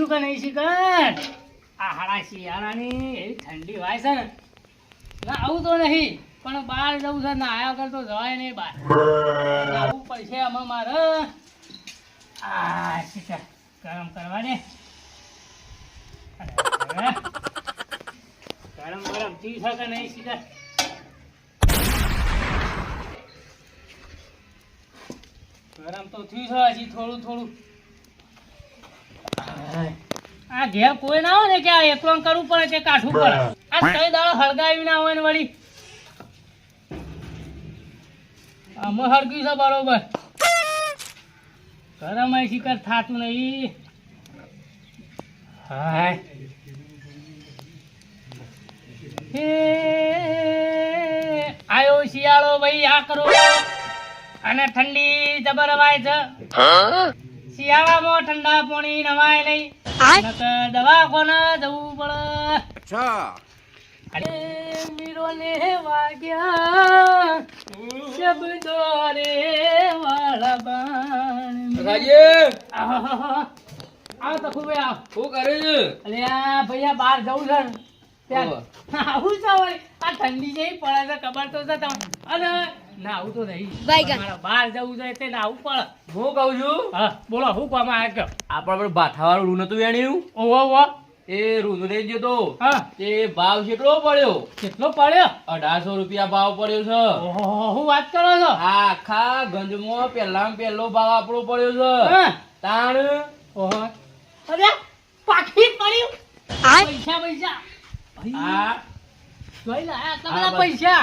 થયું કે નહીં શીખર આ હાડા શિયાળાની એવી ઠંડી વાય છે ને ના આવું તો નહીં પણ બહાર જવું છે ના આયા કરતો જવાય નહીં બહાર આવું પડશે આમાં મારે આ શીખર ગરમ કરવા દે ગરમ ગરમ થયું છે કે નહીં શીખર ગરમ તો થયું છે હજી થોડું થોડું આ ઘેર કોઈ ના હોય ને કે આ એકલો કરવું પડે કે કાઠવું પડે આ કઈ દાડો હળગાવી ના હોય ને વળી આમાં હળગ્યું છે બરોબર ગરમ અહીં શિકાર થાતું નહીં હાય હે આયો શિયાળો ભાઈ આ કરો અને ઠંડી જબર વાય છે શિયાળામાં ઠંડા પાણી નવાય નહીં દવાખાને જવું પડે અરે મીરો ને વાગ્યા શબ્દો રે વાળા બાણ આવ તો ખૂબ આવ શું કરે છે અરે આ ભૈયા બહાર જવું છે ત્યાં આવું છે વળી આ ઠંડી જેવી પડે છે ખબર તો છે તમને અને ના આવું તો નહીં મારા બહાર જવું જોઈએ તે ના આવું પડે હું કહું છું હા બોલો શું કામ આવ્યા આપડે ભાઠાવાળું રૂ નતું વેણ્યું ઓહો ઓહો એ રૂ લઈ ગયો તો હા તે ભાવ કેટલો પડ્યો કેટલો પડ્યો 1800 રૂપિયા ભાવ પડ્યો છે ઓહો હું વાત કરો છો આખા ગંજમાં પહેલો ભાવ આપણો પડ્યો છે હા તાણ ઓહો અરે પાકી પડ્યું પૈસા પૈસા આ જોઈ લાયા તમારા પૈસા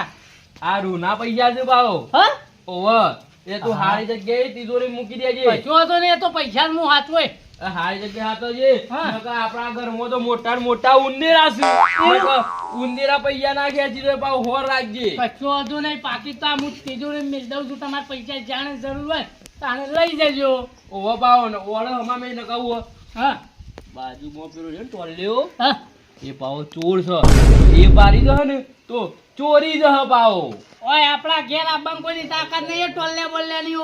આ રૂ ના પૈસા છે ભાવ હા ઓવર એ તું હારી જગ્યાએ તિજોરી મૂકી દેજે પૈસો હતો ને એ તો પૈસા નું હાથ હોય હારી જગ્યાએ હાથો છે હા. નકર આપણા ઘરમાં તો મોટા ને મોટા ઉંદેરા છે નકર ઉંદેરા પૈસા ના ખેંચી દે ભાવ હોર રાખજે પૈસો હતો નહીં પાકી તો હું તિજોરી મેળ દઉં છું તમારા પૈસા જાણે જરૂર હોય તાણે લઈ જજો ઓવો ભાવ ને ઓળે હમા મેં નકાવું હા બાજુમાં પેલો છે ને ટોલ્યો હા એ પાવો ચોર છે એ પારી જશે ને તો ચોરી જશે પાવો ઓય આપણા ઘેર આબામ કોઈની તાકાત નહીં ટોલ્લે બોલ્લે ની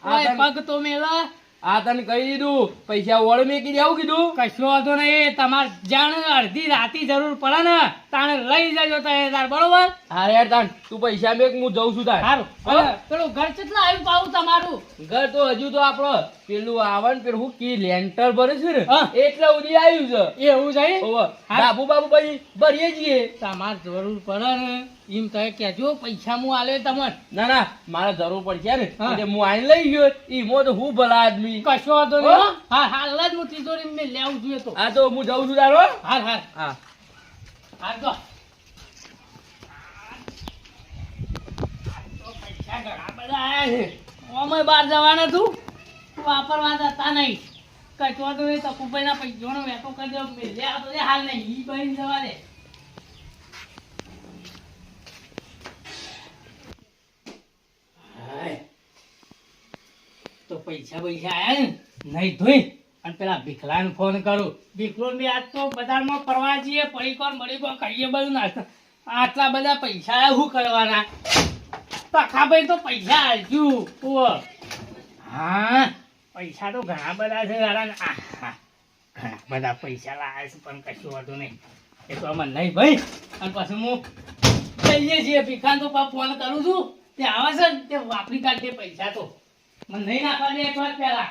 ઓય પગ તો મેલા આ તને કહી દીધું પૈસા ઓળ મેકી દે આવું કીધું કશો વાંધો નહીં તમારે જાણે અડધી રાતી જરૂર પડે ને તાણે લઈ જજો તાર બરોબર હા યાર તાન તું પૈસા મેક હું જઉં છું તાર સારું પેલું ઘર કેટલા આવ્યું પાવું તમારું ઘર તો હજુ તો આપડે પેલું આવન પેલું હું કી લેન્ટર ભરે છે ને હા. એટલે ઉડી આવ્યું છે એવું છે ઓવે. બાબુ બાબુ ભાઈ ભરીએ છીએ તમારે જરૂર પડે ને એમ કહે કેજો પૈસા હું આલે તમને ના ના મારે જરૂર પડશે ને હા. એટલે હું આઈને લઈ ગયો ઈમો તો હું ભલા આદમી કશો વાંધો નહીં હો. હા હાલ જ હું તિજોરી મેં લેવું જોઈએ તો આ તો હું જઉં છું તારો હાલ હાલ હા હાલ તો પૈસા ઘણા બધા આયા છે ઓમે બહાર જવાના તું વાપરવા જતા નહીં કચવા તો નહીં તકુભાઈ ના પૈસાનો વેતો કરી દો મેલ્યા તો હાલ નહીં ઈ બહીને જવા દે તો પૈસા આયા ને નહીં ધોઈ અને પેલા ભીખલાને ફોન કરું ભીખલો બી આજ તો બજારમાં ફરવા જઈએ પડીકોર મડીકોર કરીએ બધું નાસ્તો આટલા બધા પૈસા શું કરવાના પખાભાઈ તો પૈસા આલજુ હા પૈસા તો ઘણા બધા છે ઘણા બધા પૈસા લાવે છે પણ કશું હોતું નહીં એ તો અમને નહીં ભાઈ અને પછી હું જઈએ છીએ ભીખાન તો ફોન કરું છું તે આવે છે ને તે વાપરી કાઢે પૈસા તો મને નહીં નાખવા દે એક વાર પહેલા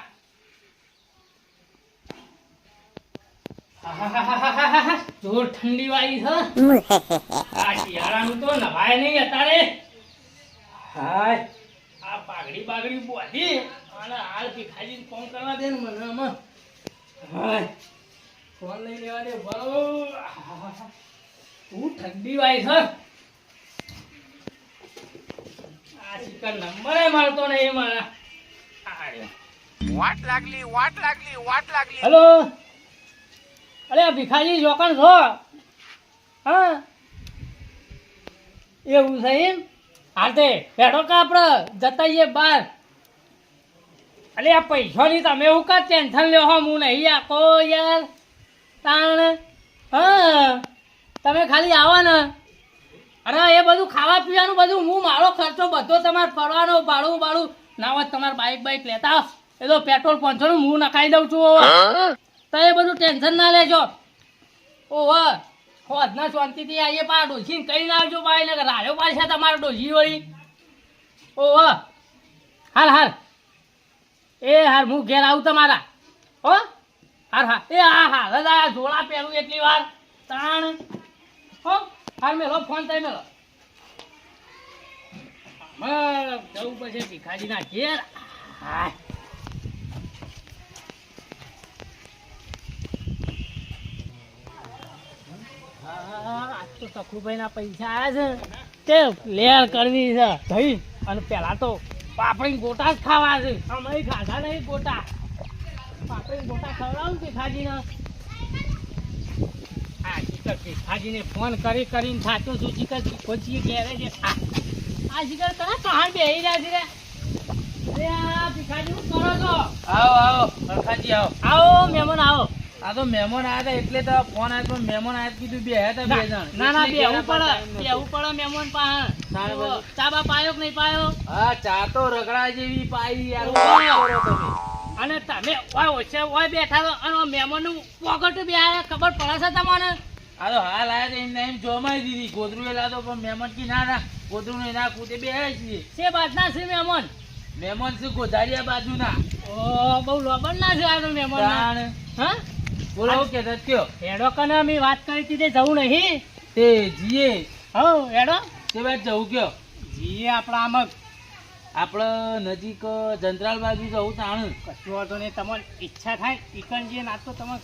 જોર ઠંડી વાળી છે આ શિયાળાનું તો નવાય નહીં અત્યારે હાય આ પાઘડી બાગડી બોધી અને હાલ ભીખાજી ફોન કરવા દે ને મને આમાં હાય ફોન લઈ લેવા દે બરો તું ઠંડી વાળી છે આ શિકાર નંબર મળતો નહીં મારા વાટ લાગલી હેલો અરે ભીખાજી જોકણ છો હા એવું છે એમ હાથે બેઠો કે આપણે જતા જઈએ બહાર અરે આ પૈસાની તમે એવું કા ટેન્શન લ્યો હો હું નહીં આખો યાર તાણ હા તમે ખાલી આવો ને અરે એ બધું ખાવા પીવાનું બધું હું મારો ખર્ચો બધો તમારે ફરવાનો ભાડું ના હોય તમારે બાઈક લેતા એ તો પેટ્રોલ 500 નું હું નખાઈ દઉં છું તો એ બધું ટેન્શન ના લેજો. ઓહો હોદના શાંતિથી આવીએ પા ડોસીને કઈ ના આવજો ભાઈ ને રાડ્યો પાડશે તમારો ડોસી વળી. ઓહો હાલ હાલ એ હાર હું ઘેર આવું તમારા હો. હાર હા એ હા હા દાદા જોડા પહેરું એટલી વાર તાણ હો. હાલ મેલો ફોન થઈ મેલો જવું પછી ભીખાજીના ઘેર. હા આજ તો સખુભાઈના પૈસા આવ્યા છે તે લેર કરવી છે થઈ. અને પેલા તો પાપડી ગોટા જ ખાવા છે. અમે ખાધા નહીં ગોટા. પાપડી ગોટા ખવડાવું ભીખાજીને. હા શિખર ભીખાજીને ફોન કરી કરીને થાતો છું. શિખર ભીખોજી ઘેરે છે. આ શિખર કરા કહાણ બેહી રહ્યા છે રે. અરે આ ભીખાજી શું કરો છો? આવો આવો સરખાજી આવો. આવો મહેમાન આવો. આ તો મહેમાન આવ્યા હતા એટલે તો ફોન આવ્યો પણ મહેમાન આવ્યા કીધું બે હતા બે જણ. ના ના બેહવું પડે મહેમાન પાસે. ચા બા પાયો કે નહીં પાયો? હા ચા તો રગડા જેવી પાઈ યાર. શું કરો તમે? અને તમે ઓય ઓછે ઓય બેઠા છો અને મહેમાનનું પોગટ બે આયા ખબર પડે છે તમને? આ તો હાલ આયા તો એમને એમ જોમાઈ દીધી ગોદરું એ લાદો પણ મહેમાન કી ના ના ગોદરું ને ના કૂદે બે આવ્યા છીએ. છે બાજના છે મહેમાન? મહેમાન છે ગોધારિયા બાજુના. ઓ બહુ લોબન ના છે આ તો મહેમાન. હા બોલો હું કહેતા કયો? હેડો કને અમે વાત કરી હતી તે જવું નહીં તે જીએ હો હેડો તે બાદ જવું કયો? જીએ આપણા આમાં આપણે નજીક જંત્રાલ બાજુ જવું તાણ. કશું વાંધો નહીં. તમારી ઈચ્છા થાય ચિકન જે ના તો તમે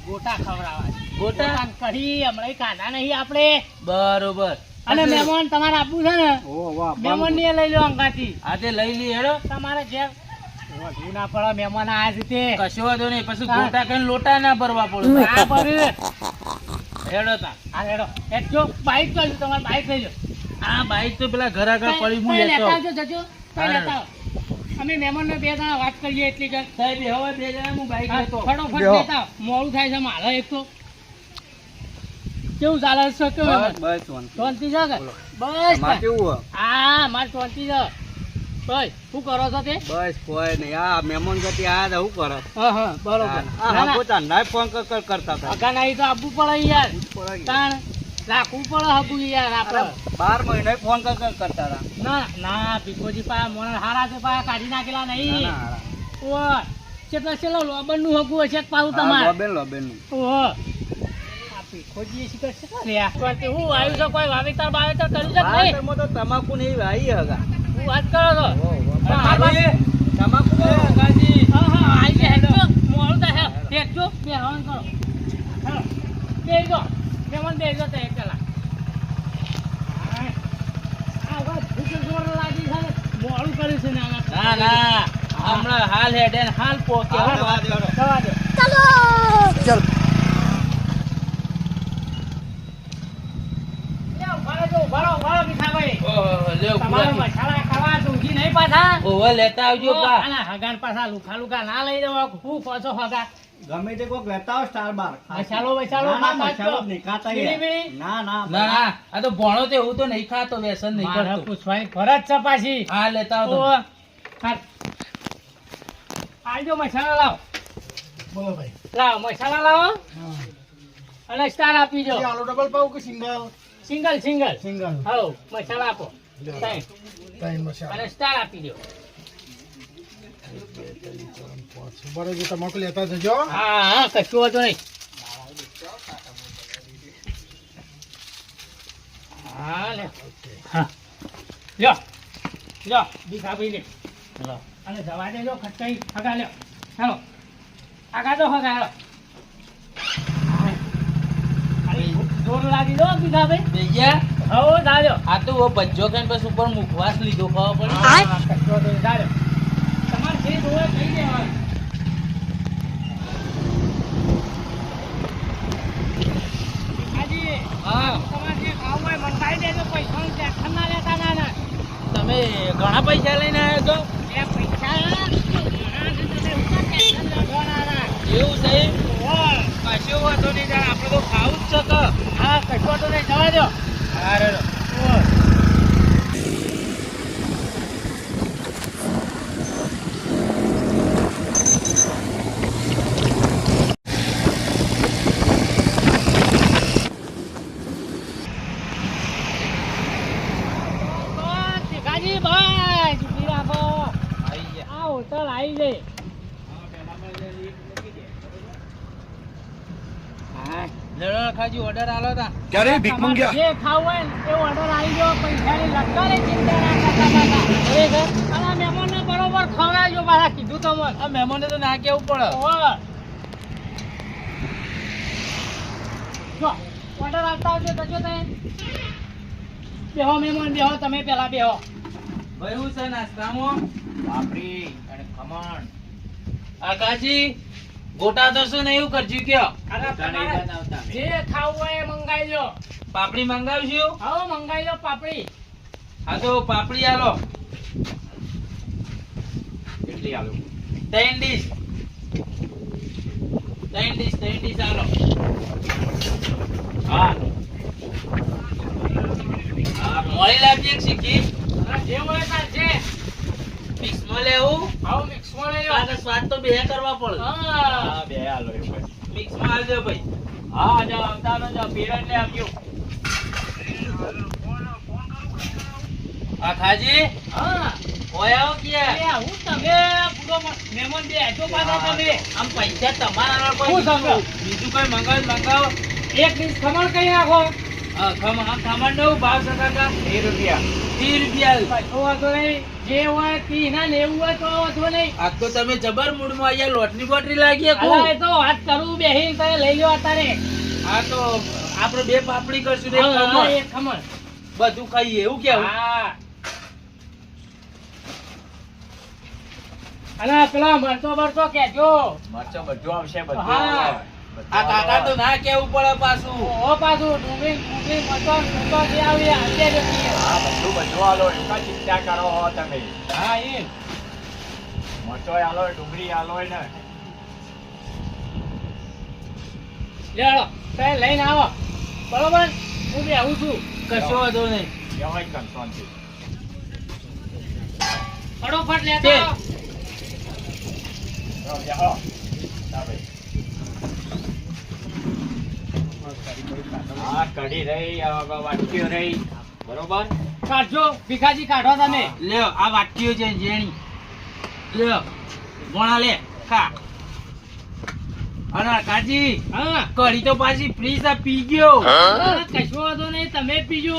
ગોટા ખવડાવવા. ગોટા કરી હમણાં ખાધા નહીં આપણે. બરોબર. અને મહેમાન તમારે આપવું છે ને મહેમાન ને લઈ લો અંગાથી. હા તે લઈ લઈ હેડો. તમારે ઘેર વધુ ના પડે મહેમાન આયા છે તે. કશો વાંધો નહીં પછી ગોટા કઈ લોટા ના ભરવા પડે. હા ભરે હેડો તા. હા હેડો હેડજો. બાઈક લઈ લો તમારે બાઈક લઈ લો. આ બાઈક તો પેલા ઘર આગળ પડી હું કઈ લેતો. લેતા આવજો જજો કઈ લેતા આવો. અમે મહેમાનને બે જણા વાત કરીએ એટલી જ. સાહેબ હવે બે જણા હું બાઈક હા, લેતો. ફટોફટ લેતા આવો. મોડું થાય છે મારે એક તો. કેવું ચાલે છે? કેવું શાંતિ છે કે? બસ હા મારે શાંતિ છે. બસ શું કરો છો તે? બસ કોઈ નહીં. આ મહેમાન ગતિ આયા હતા, શું કરો? હા હા બરોબર. ના, ના. પોતા ફોન કરતા હતા. અગા નહીં તો આપવું પડે યાર. તાણ રાખવું પડે હગું યાર આપણે. 12 મહિને ફોન કરતા હતા. ના ના ભીખોજી પા મોણ હારા છે પા કાઢી નાખેલા નહીં. ઓય કેટલા છેલ્લો લોબન નું હગું હશે પાછું તમારે. લોબેન ઓહો આ ભીખોજી શીખર છે લ્યા. પણ હું આવ્યું છે કોઈ વાવેતર બાવેતર કર્યું છે કે નહીં? તો તમાકુ નહીં આવી હગા. હું વાત કરો છો? તમાકુ હા હા આવી ગયા હેડજો. મોડું થાય હેડજો. બેહવાનું કરો. હેલો બેહજો. મહેમાન બેહજો તો એક કલાક. આ વાત ભૂખ જોર લાગી છે ને મોડું કર્યું છે ને ના ના હમણાં હાલ હેડે ને હાલ પોકે. જવા દો. ઉભારો ભીખાભાઈ. ઓહો લ્યો તમારો પૂરા. મસાલા ખાવા ઊંઘી નહીં પાછા. ઓહો લેતા આવજો પા. આના હગાન પાછા લુખા લુખા ના લઈ દેવા. હું પાછો હગા ગમે તે કોક લેતા આવો સ્ટાર બાર. મસાલો મસાલો જ નહીં ખાતા બીડી યાર. બીડી? ના ના ના ના આ તો ભણો તો એવું તો નહીં ખાતો વ્યસન નહીં મારે કરતો. પૂછવાની ફરજ છે પાછી. હા લેતા આવજો. ઓહો. હાલ. આવજો મસાલા લાવો. બોલો ભાઈ. લાવો મસાલા લાવો અને સ્ટાર આપી દો. આલુ ડબલ પાવ કે સિંગલ? Single single. સિંગલ. હો મસાલા આપો. ત્રણ. ત્રણ મસાલા. અને સ્ટાર આપી દો. બરોબર તમાકુ લેતા જજો. હા હા કશું વાંધો નહીં. હા લે. હા લ્યો લ્યો ભીખાભાઈ લે. અને જવા દેજો ખટકાઈ હગા લ્યો. ચાલો આગા તો હગા હેલો. જોર લાગી દો ભીખાભાઈ. ભૈયા હો દાજો. આ તો ભજ્જો કઈ બસ ઉપર મુખવાસ લીધો ખબર પડી. હા કશું વાંધો નહીં દાજો. તમારે જે જોવે કહી દેવાનું. ભીખાજી હા તમારે જે ખાવું હોય મંગાવી દેજો. પૈસાનું ટેન્શન ના લેતા ના ના. તમે ઘણા પૈસા લઈને આવ્યા છો? એ પૈસા ઘણા છે તમે હું કામ ટેન્શન લેજો ના ના. એવું છે? ઓહ, કશો વાંધો નહીં તાર આપણે તો ખાવું જ છે કે. હા કશું વાંધો નહીં જવા દો. હા રે ઓહ. આખાજી ઓર્ડર આલો તા क्या रे भीख તમારે मंगिया જે ખાવું હોય ને એ ઓર્ડર આવી ગયો, પૈસાની લટકારે ચિંતા ના કરતા પાછા. બરાબર? અને આ મહેમાનને બરોબર ખવડાવજો પાછા, કીધું તમને. આ મહેમાનને તો ના કેવું પડે ઓહો. જો ઓર્ડર આવતા આવજો તો જો તમે બેહો મહેમાન બેહો, તમે પેલા બેહો. ભાઈ હું છે નાસ્તામાં પાપડી અને ખમણ આકાજી ગોટા તો શું ને એવું કરજો કયો અને તમારે જે ખાવું હોય એ મંગાવી લો. પાપડી મંગાવશું આવો મંગાવી લો પાપડી. હા તો પાપડી આલો કેટલી આલુ 3 ડીશ આલો હા મોળી લાવજે એક સિક્કી અને જે હોય તાર જે. મિક્સમાં લેવું આવો મિક્સમાં લઈ લો. કારણ કે સ્વાદ તો બે કરવા પડે હા. બે આલો એક ભાઈ મિક્સમાં આવજો ભાઈ હા જાઓ આવતા ન જાઓ પીરડ ને આવજો આખાજી હા. ઓય આવો એ ક્યાં આવું તમે પૂરો મહેમાન બે આજો પાછા તમે. આમ પૈસા તમારા પર હું સમજો? બીજું કઈ મંગાવો એક ડીશ ખમણ કઈ નાખો. ખમણ નો ભાવ છે કાકા 3 રૂપિયા 30 રૂપિયા કશો વાંધો નહીં. જે હોય તી ના લેવું હોય તો વાંધો નહીં. આ તો તમે જબર મૂડમાં અહીંયા લોટની બોટરી લાગી અલા, એ તો વાત કરું બેહીને તમે લઈ લો અત્યારે. આ તો આપણે બે પાપડી કરશું ને એક હા, ખમણ. એક ખમણ. બધું ખાઈએ એવું કેવું હા. અને પેલા મરચો બરચો કેજો. મરચો બધું આવશે બધું હા. આવે. આ કાકા તો ના કેવું પડે પાછું ઓ પાછું ડુંગળી મરચો જે આવી આજે જ પીએ. હા બધું આલો એટલા ચિંતા કરો હો તમે હા એ મરચો આલો ડુંગળી આલો ને લેડો તમે લઈને આવો. બરોબર, હું બી આવું છું. કશો વાંધો નહીં કેવાય કંસોનથી ફટોફટ તે. લેતા આવો. જાઓ જાઓ જા ભાઈ હા કઢી રહી વાટકીઓ રહી બરોબર કાઢજો ભીખાજી, કાઢો તમે. લ્યો આ વાટકીઓ છે જેણી લ્યો ગોણા લે ખા અને કાજી હા. કઢી તો પાછી ફ્રીજ આ પી ગયો કશો વાંધો નહીં, તમે પીજો.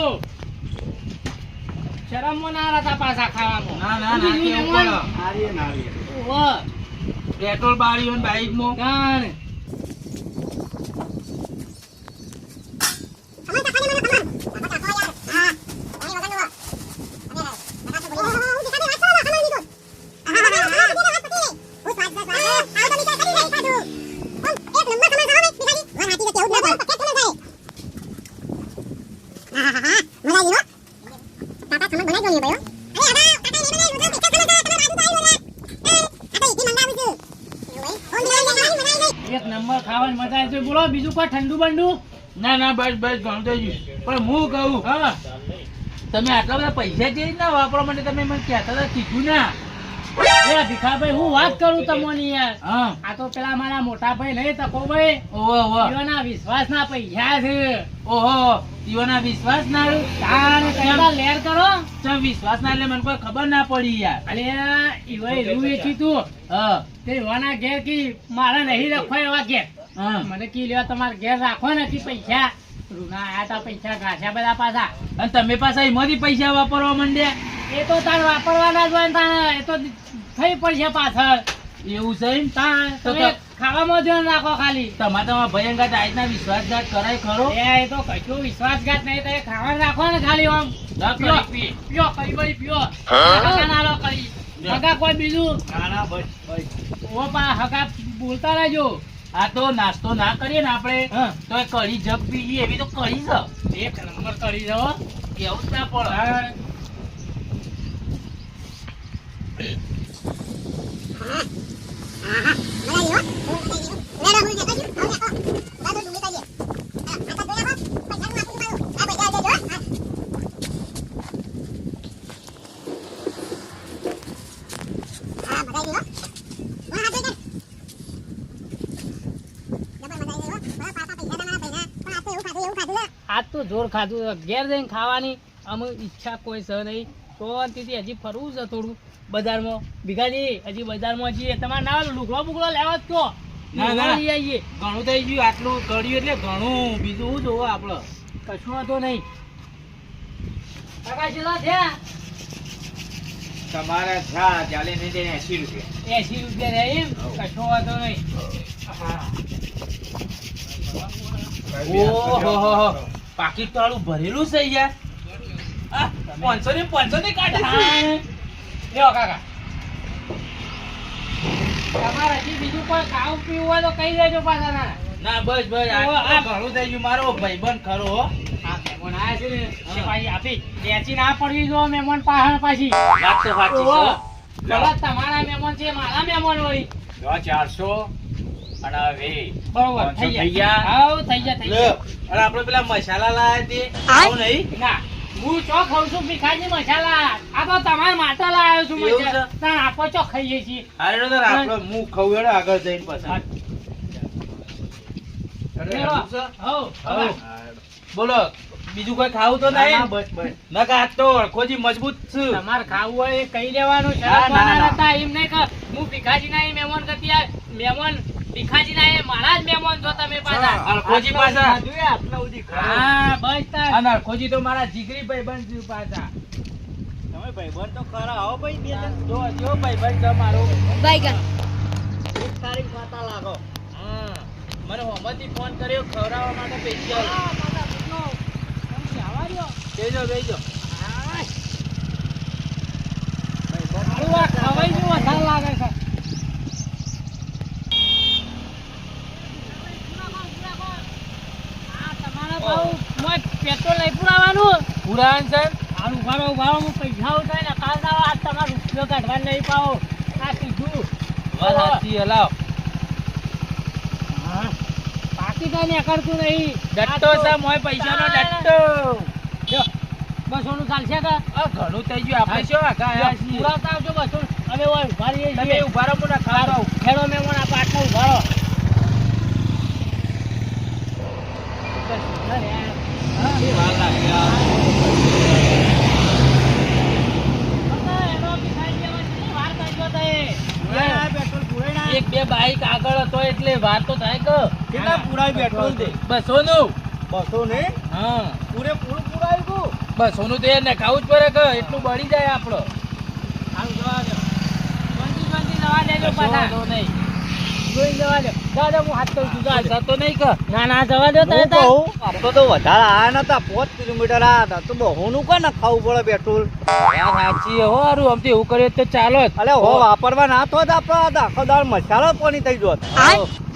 શરમમાં ના રહેતા પાછા ખાવામાં. ના ના ના બીજું કેવું મહેમાન? પડે નારિયેળ નારિયેળ ઓહો. પેટ્રોલ બાળ્યું ને બાઈકમાં કાણ. એક નંબર ખાવાની મજા આવી છે. બોલો બીજું કોઈ ઠંડુ બંડુ? ના ના બસ બસ ઘણું થઈ ગયું પણ હું કહું હા. તમે આટલા બધા પૈસા જે રીતના વાપરવા માટે તમે મને કહેતા હતા કીધું ના એ ભીખાભાઈ, હું વાત કરું તમને યાર. હા આ તો પેલા મારા મોટા ભાઈ નહીં તકોભાઈ, ઓહો ઓહો એઓના વિશ્વાસના પૈસા છે. ઓહો ઈવોના વિશ્વાસ ના રહ્યું તાણ કહેતા લેર કરો. ચમ વિશ્વાસ ના એટલે મને કોઈ ખબર ના પડી યાર અને ઈવોએ રૂ વેચી તું હા તે ઈવોના ઘેર કી મારે નહીં રાખવા એવા ઘેર. હા મને કી લેવા તમારે ઘેર રાખો નથી પૈસા. રૂના આયા તા પૈસા ઘાસ્યા બધા પાછા. અને તમે પાછા એમાંથી પૈસા વાપરવા માંડ્યા એ તો તાર વાપરવાના જ હોય ને તાણ એ તો થઈ પડશે પાછળ. એવું છે એમ? તાણ તમે ખાવામાં ધ્યાન રાખો ખાલી. તમારા ભયંકર આજના વિશ્વાસઘાત કરાય ખરો એ તો કશો વિશ્વાસઘાત નહીં, તમે ખાવાનું રાખો ને ખાલી આમ. ના પીઓ, કરી પીઓ, કઈ બળી પીઓ. હગા ના લો કરી. હગા કોઈ બીજું ના ના બસ બસ ઓ પા હગા બોલતા રહેજો. આ તો નાસ્તો ના કરીએ ને આપણે હા. તો એ કઢી જગ પીએ એવી તો કઢી છે એક નંબર કરી દો. કેવું જ ના પડે હા. આજ તો જોર ખાધું. ઘેર જઈને ખાવાની અમે ઈચ્છા કોઈ છે નહીં. તો તેથી હજી ફરવું છે થોડું બજારમાં. ભીખાજી હજી બજારમાં જઈએ. તમારે ના લુગડો બુગડો લેવા જ કહો. ના, ના. લઈ આવીએ. ઘણું થઈ ગયું આટલું કર્યું એટલે ઘણું બીજું શું જોવો આપડે કશું વાંધો નહીં. કાકા કેટલા થયા? તમારા થયા ચાલે નહીં તેને 80 રૂપિયા 80 રૂપિયા રહ્યા એમ? કશો વાંધો નહીં. હા. ઓહો પાકીટ વાળું ભરેલું છે યાર 500 ને 500 ની કાઢે છે. લ્યો કાકા. તમારે હજી બીજું કોઈ ખાવું પીવું હોય તો કહી દેજો પાછા ના. ના બસ બસ આ ઘણું થઈ ગયું મારો ભાઈબંધ ખરો હો. આ મહેમાન આયા છે ને તે પાછી આપી વેચી ના પડવી જો મહેમાન પાછળ પાછી. વાત તો સાચી છે હો. પેલા તમારા મહેમાન છે મારા મહેમાન વળી. જો 400 અને હવે બરોબર 500 થઈ થઈ ગયા. ગયા. હાઉ થઈ ગયા થઈ લે, ગયા. અને આપણે પેલા મસાલા લાયા તે આવું નહીં ના હું ચો ખાઉં છું ભીખાજી મસાલા. આ તો તમારા માટે લાવ્યો છું એવું મસાલા. છે? તાણ આપો ચો ખાઈએ છીએ. અરે તો આપણે હું ખાવું હેડો આગળ જઈને પછી લેવો. હઉ, હઉ. બોલો બીજું કોઈ ખાવું તો નહીં બસ બસ નકા આજ તો અડખોજી મજબૂત છે તમારે ખાવું હોય એ કહી દેવાનું છે. ના, ના, ના. હતા એમ નહીં કે હું ભીખાજી ના એ મહેમાન કરતી આ મહેમાન ભીખાજી ના એ મારા જ મહેમાન છો તમે પાછા. અડખોજી પાછા હા બસ તાર. અને અડખોજી તો મારા જીગરી ભાઈબંધ છે પાછા તમે ભાઈબંધ તો ખરા આવો ભાઈ બે જો જો ભાઈબંધ છે મારો તારીખ ખાતા લાગો હા. મને હોમથી ફોન કર્યો ખવડાવવા માટે સ્પેશિયલ બેજો બેજો મારું આ ખવાઈ ગયું વધારે લાગે છે. આ તમારા ભાવ મોય પેટ્રોલ નહીં પુરાવાનું. પુરાણ છે હાલ ઉભારો ઉભારો હું પૈસા ઉઠાય ને કાલ ના આ તમારો રૂપિયો કાઢવા નહીં પાવો. આ કીધું વાત સાચી હલાવ હા બાકી કઈ ને કરતું નહીં. ડટ્ટો છે મોય પૈસાનો ડટ્ટો લ્યો, 200 નું ચાલશે કે? આ ઘણું થઈ ગયું આપણે શું આખા આયા છીએ પુરાવતા આવજો 200. હવે ઓય ઉભા રહીએ તમે છીએ. ઉભા રહો મને ખાવા ખેડો મહેમાન આ પાટલા ઉભા રહો. વાર લાગ્યા એક બે બાઈક આગળ હતો એટલે વાર તો થાય કે કેટલા પુરાય પેટ્રોલ દે 200 નું 200 ને હા પૂરેપૂરું પુરાયું કો 200 નું તે ને ખાવું જ પડે કે એટલું બળી જાય આપણો હારું જવા દો. શાંતિ જવા દેજો પાછા. વાંધો નહીં જોઈ જવા દો. જવા દો, હું હાથ કરું છું. જવા દો. થતો નહીં કે ના ના જવા દો તમે હું તાર. કહું, આપણે તો વધારે આયા નતા 5 કિલોમીટર આયા હતા તો બહુનું કોને ખાવું પડે પેટ્રોલ યાર સાચી હો હારું આમ તો એવું કરીએ તો ચાલો જ અલે હો વાપરવા ના તો જ આપણે આ આખો દાળ મસાલો પાણી થઈ જોત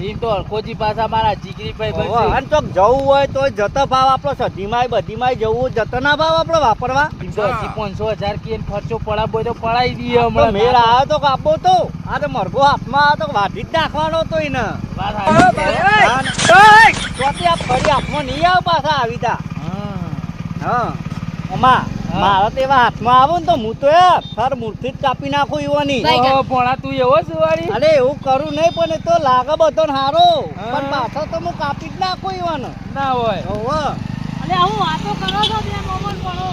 એમ તો અડકોજી પાછા મારા જીગરી ભાઈ હોવે, બનશે અને ચોક જવું હોય તો જતા ભાવ આપણો સધીમાંય બધીમાંય જવું જતા ના ભાવ આપણે વાપરવા એમ તો હજી 500,000 કે ખર્ચો પડાવો હોય તો પડાવી દઈએ તો હમણાં મેળ આવ્યો તો કાપો તો આ તો મરઘો હાથમાં આવ્યો તો વાઢી જ નાખવાનો તો એને વાત સાચી. ચોથી આ ફરી હાથમાં નહીં આવે પાછા આવી તા હા અમા મારા તો એવા હાથમાં આવો ને તો હું તો સર મૂર્તિ જ કાપી નાખું એવાની ઓહો, ભોળા તું એવો જ વાળી અરે એવું કરું નહીં પણ એ તો લાગે બધો હારો હા. પણ પાછળ તો હું કાપી જ નાખું એવાનો ના હોય હોવે. અલે આવું વાતો કરો છો બે મોમન પડો.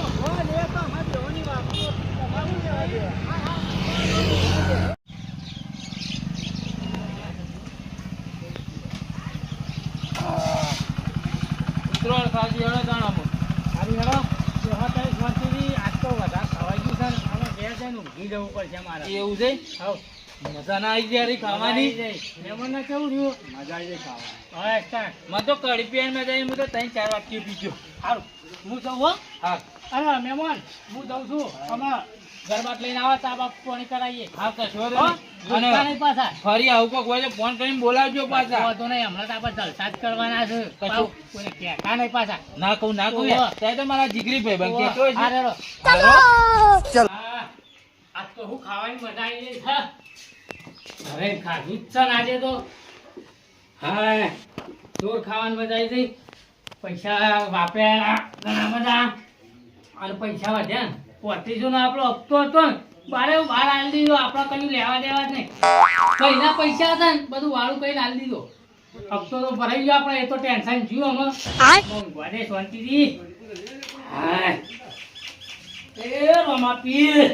ઉતરોળ ખાજી હેડો જાણો હારું હેડો. જો હા તારી શાંતિથી આજ તો વધારે ખવાઈ ગયું છે ને. હવે ઘેર જઈને ઊંઘી જવું પડશે મારે. એવું છે હાઉ. મજા ના આવી જાય ખાવાની મહેમાનને કેવું રહ્યું? મજા આવી જાય ખાવાની. હવે start. મને તો કડી પીવાનું જઈને હું તો 3-4 વાટકી પીજો હારું. હું જાઉં હો. હા અરે મહેમાન હું જાઉં છું. હમણાં ગરબાટ લઈને આવો ચા બાપ પાણી કરાવીએ. હા કશો હો? નહીં. ભૂલતા અને નહીં પાછા. ફરી આવું કોક હોય તો ફોન કરીને બોલાવજો પાછા વાંધો નહીં, હમણાં તો આપણે જલસા જ કરવાના છે. કશું. પાછું કોઈને કહેતા નહીં પાછા. ના કહું ના કહું ઓહો. યાર. ત્યાં તો મારા જીગરી ભાઈ બન કે હા, રેડો. હાલો. હા, આજ તો હું ખાવાની મજા આવી ગઈ છે. હવે ખાધું જ છે ને આજે તો. હા, જોર ખાવાની મજા આવી ગઈ. પૈસા વાપર્યા ઘણા બધા. અને પૈસા વધ્યા ને. પોતીસો નો આપણો હપ્તો હતો ને, બારે બહાર આલી દીધો. આપણે કયું લેવા દેવા જ નહીં. કઈના પૈસા હતા ને બધું વાળું કઈ આલી દીધો. હપ્તો તો ભરાઈ ગયો આપણે. એ તો ટેન્શન જ્યું અમે. વધે શાંતિથી. હા. એ રમા પીર.